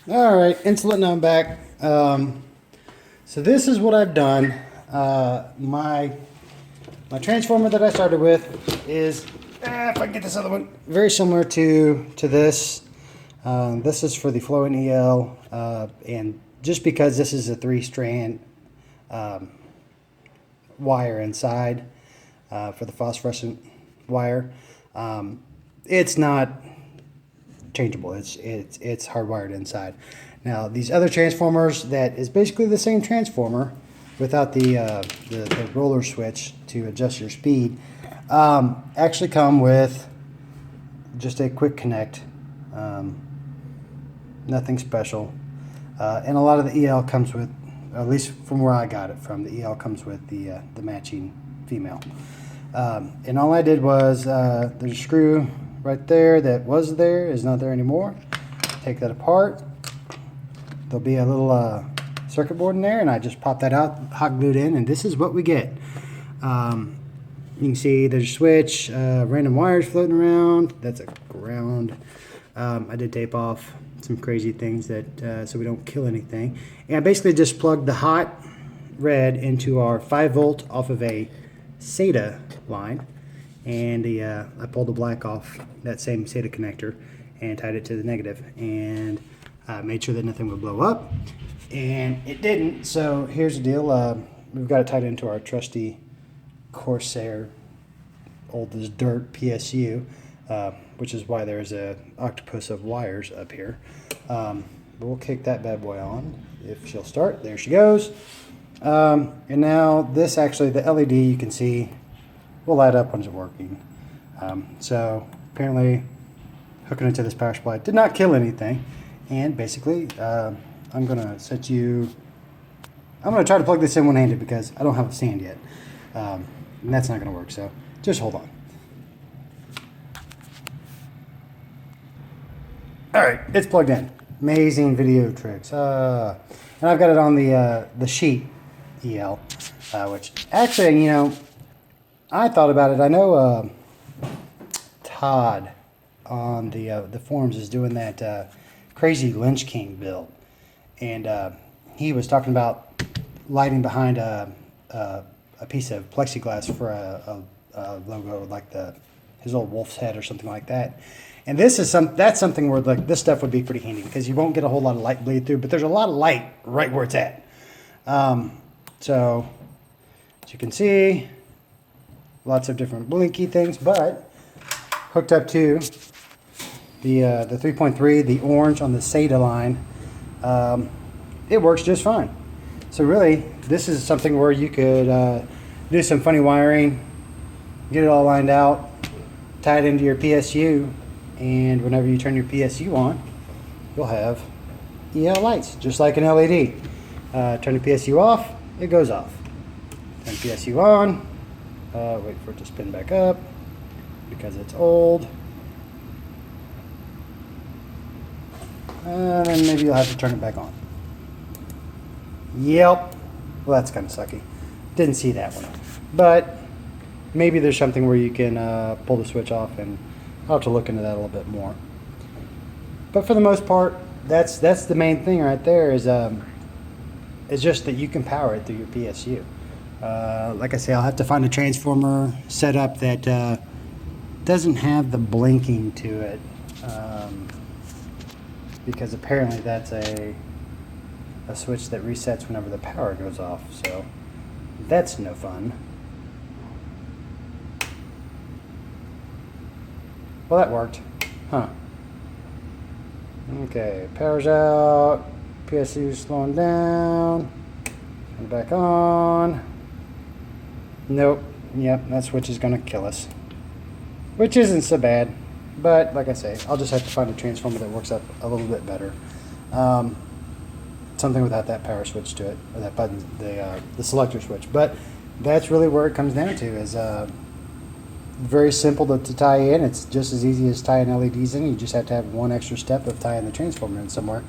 All right, Insulin, I'm back. So this is what I've done. My transformer that I started with is, if I can get this other one, very similar to this. This is for the Flowing EL, and just because this is a 3-strand wire inside for the phosphorescent wire, it's not changeable. It's hardwired inside. Now these other transformers, that is basically the same transformer without the roller switch to adjust your speed, actually come with just a quick connect. Nothing special. And a lot of the EL comes with, at least from where I got it from, the EL comes with the matching female. And all I did was, there's a screw right there that was there, is not there anymore. Take that apart. There'll be a little circuit board in there, and I just pop that out, hot glued in, and this is what we get. You can see there's a switch, random wires floating around. That's a ground. I did tape off some crazy things that so we don't kill anything. And I basically just plugged the hot red into our 5-volt off of a SATA line, and I pulled the black off that same SATA connector and tied it to the negative, and made sure that nothing would blow up, and it didn't. So here's the deal. We've got it tied into our trusty Corsair old as dirt PSU, which is why there's a octopus of wires up here. We'll kick that bad boy on if she'll start. There she goes. And now this, actually, the LED, you can see, will light up when it's working. So apparently hooking it to this power supply did not kill anything. And basically, I'm going to try to plug this in one-handed because I don't have a stand yet. And that's not going to work, so just hold on. All right, it's plugged in. Amazing video tricks. And I've got it on the sheet EL, which actually, you know, I thought about it. I know Todd on the forums is doing that crazy Lynch King build, and he was talking about lighting behind a piece of plexiglass for a logo like his old wolf's head or something like that. And that's something where like this stuff would be pretty handy because you won't get a whole lot of light bleed through, but there's a lot of light right where it's at. So as you can see, lots of different blinky things, but hooked up to the 3.3, the orange on the SATA line, it works just fine. So really, this is something where you could do some funny wiring, get it all lined out, tie it into your PSU, and whenever you turn your PSU on, you'll have EL lights, just like an LED. Turn the PSU off, it goes off. Turn the PSU on, wait for it to spin back up because it's old. And then maybe you'll have to turn it back on. Yep. Well, that's kind of sucky. Didn't see that one. But maybe there's something where you can pull the switch off, and I'll have to look into that a little bit more. But for the most part, that's the main thing right there is just that you can power it through your PSU. Like I say, I'll have to find a transformer setup that doesn't have the blinking to it, because apparently that's a switch that resets whenever the power goes off, so that's no fun. Well, that worked. Huh. Okay, power's out. PSU's slowing down. Turn it back on. Nope. Yep, that switch is going to kill us. Which isn't so bad. But, like I say, I'll just have to find a transformer that works up a little bit better. Something without that power switch to it. Or that button, the selector switch. But that's really where it comes down to is... very simple to tie in. It's just as easy as tying LEDs in. You just have to have one extra step of tying the transformer in somewhere.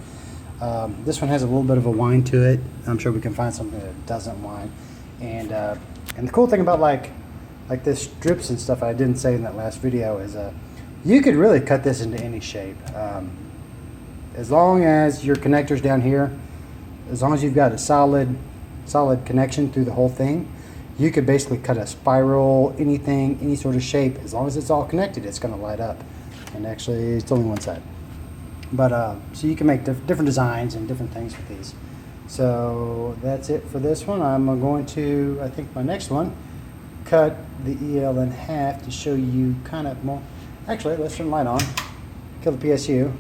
This one has a little bit of a whine to it. I'm sure we can find something that doesn't whine. And the cool thing about like this strips and stuff I didn't say in that last video is you could really cut this into any shape. as long as your connector's down here, as long as you've got a solid connection through the whole thing, you could basically cut a spiral, anything, any sort of shape. As long as it's all connected, it's going to light up. And actually, it's only one side. But so you can make different designs and different things with these. So that's it for this one. I'm going to, I think my next one, cut the EL in half to show you kind of more. Actually, let's turn the light on, kill the PSU,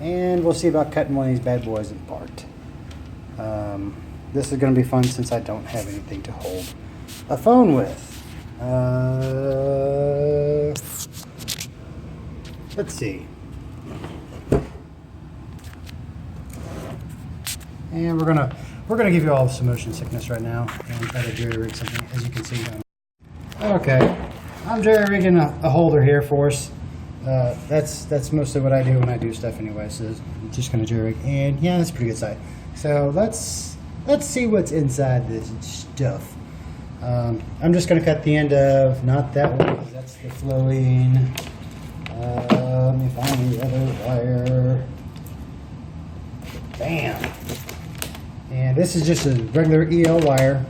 and we'll see about cutting one of these bad boys apart. This is going to be fun since I don't have anything to hold a phone with. Let's see. And we're gonna give you all some motion sickness right now and try to jury rig something, as you can see. Okay, I'm jury rigging a holder here for us. That's mostly what I do when I do stuff anyway. So I'm just gonna jury rig, and yeah, that's a pretty good size. So let's see what's inside this stuff. I'm just gonna cut the end of not that one because that's the flowing. Let me find the other wire. Bam. And this is just a regular EL wire.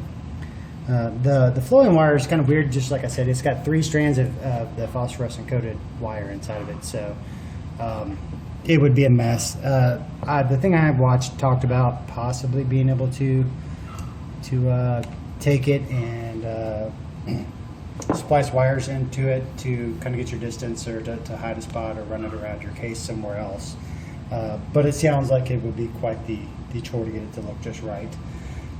The flowing wire is kind of weird, just like I said. It's got 3 strands of the phosphorescent coated wire inside of it, so it would be a mess. The thing I have watched talked about possibly being able to take it and splice wires into it to kind of get your distance or to hide a spot or run it around your case somewhere else. But it sounds like it would be quite the chore to get it to look just right.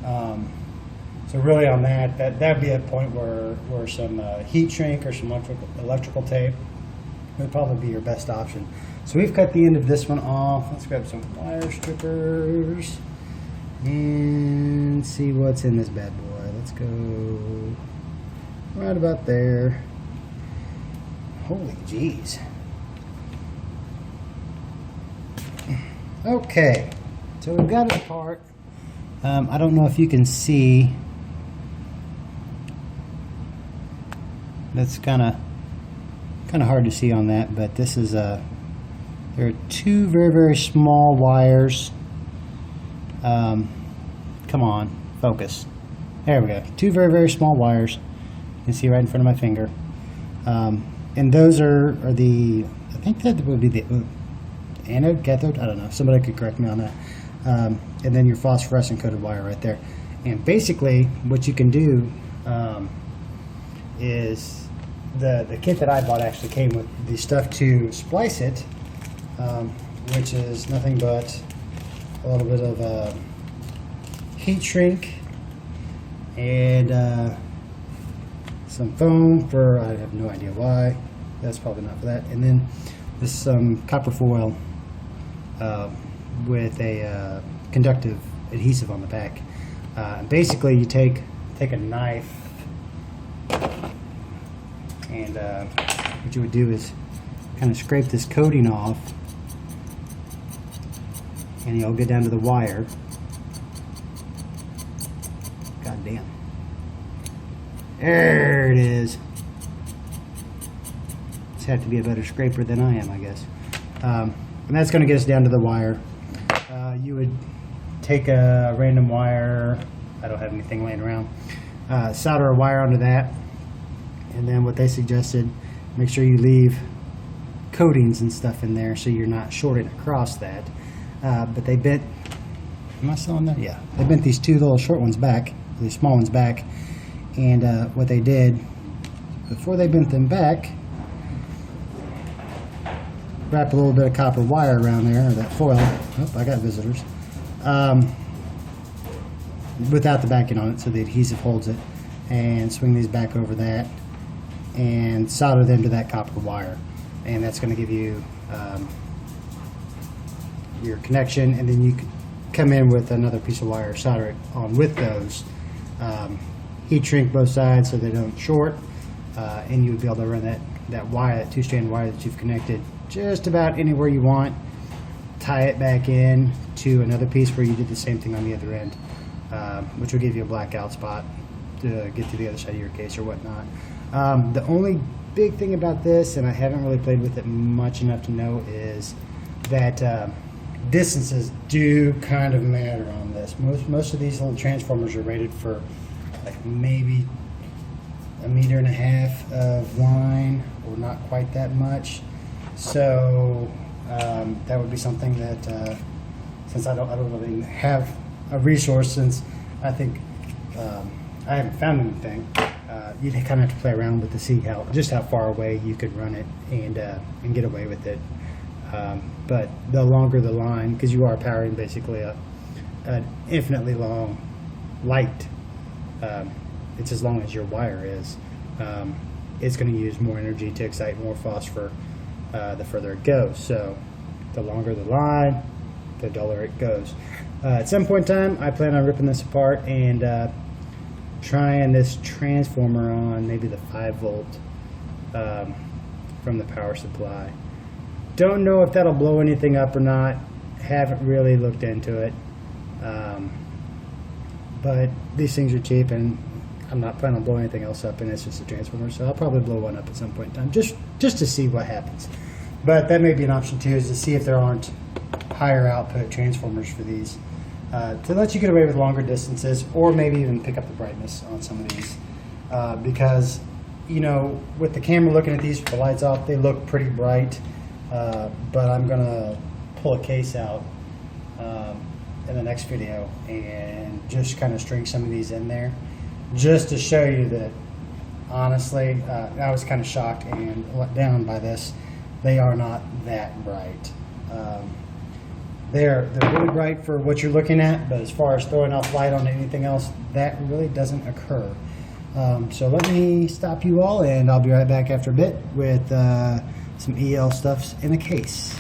So really on that'd be a point where some heat shrink or some electrical tape would probably be your best option. So we've cut the end of this one off. Let's grab some wire strippers and see what's in this bad boy. Let's go right about there. Holy jeez. Okay, so we've got it apart. I don't know if you can see. That's kind of hard to see on that, but this is there are 2 very, very small wires. Come on, focus. There we go. 2 very, very small wires. You can see right in front of my finger. And those are the, I think that would be the anode, cathode, I don't know. Somebody could correct me on that. And then your phosphorescent coated wire right there. And basically, what you can do is the kit that I bought actually came with the stuff to splice it, which is nothing but a little bit of heat shrink and some foam for, I have no idea why. That's probably not for that. And then this copper foil with a conductive adhesive on the back. Basically, you take a knife, and what you would do is kind of scrape this coating off, and you'll get down to the wire. God damn. There it is. Just have to be a better scraper than I am, I guess. And that's going to get us down to the wire. You would take a random wire. I don't have anything laying around. Solder a wire onto that. And then what they suggested, make sure you leave coatings and stuff in there so you're not shorting across that. But they bent, am I still on that? Yeah. They bent these 2 little short ones back, these small ones back. And what they did, before they bent them back, wrap a little bit of copper wire around there, or that foil. Oh, I got visitors. Without the backing on it, so the adhesive holds it. And swing these back over that and solder them to that copper wire. And that's going to give you your connection, and then you can come in with another piece of wire, solder it on with those. Heat shrink both sides so they don't short, and you would be able to run that wire, that 2-strand wire that you've connected just about anywhere you want, tie it back in to another piece where you did the same thing on the other end, which will give you a blackout spot to get to the other side of your case or whatnot. The only big thing about this, and I haven't really played with it much enough to know, is that distances do kind of matter on this. Most of these little transformers are rated for like maybe 1.5 meters of line, or not quite that much. So that would be something that since I don't really have a resource, since I think I haven't found anything, you'd kind of have to play around with to see how far away you could run it and get away with it. But the longer the line, because you are powering basically an infinitely long light, it's as long as your wire is. It's going to use more energy to excite more phosphor the further it goes. So the longer the line, the duller it goes. At some point in time, I plan on ripping this apart and trying this transformer on maybe the 5-volt from the power supply. Don't know if that'll blow anything up or not. Haven't really looked into it. But these things are cheap, and I'm not planning on blowing anything else up, and it's just a transformer, so I'll probably blow one up at some point in time, just to see what happens. But that may be an option too, is to see if there aren't higher output transformers for these, to let you get away with longer distances, or maybe even pick up the brightness on some of these. Because, you know, with the camera looking at these with the lights off, they look pretty bright. But I'm gonna pull a case out in the next video and just kind of string some of these in there, just to show you that honestly, I was kind of shocked and let down by this. They are not that bright. They're really bright for what you're looking at, but as far as throwing off light on anything else, that really doesn't occur. So let me stop you all, and I'll be right back after a bit with some EL stuffs in a case.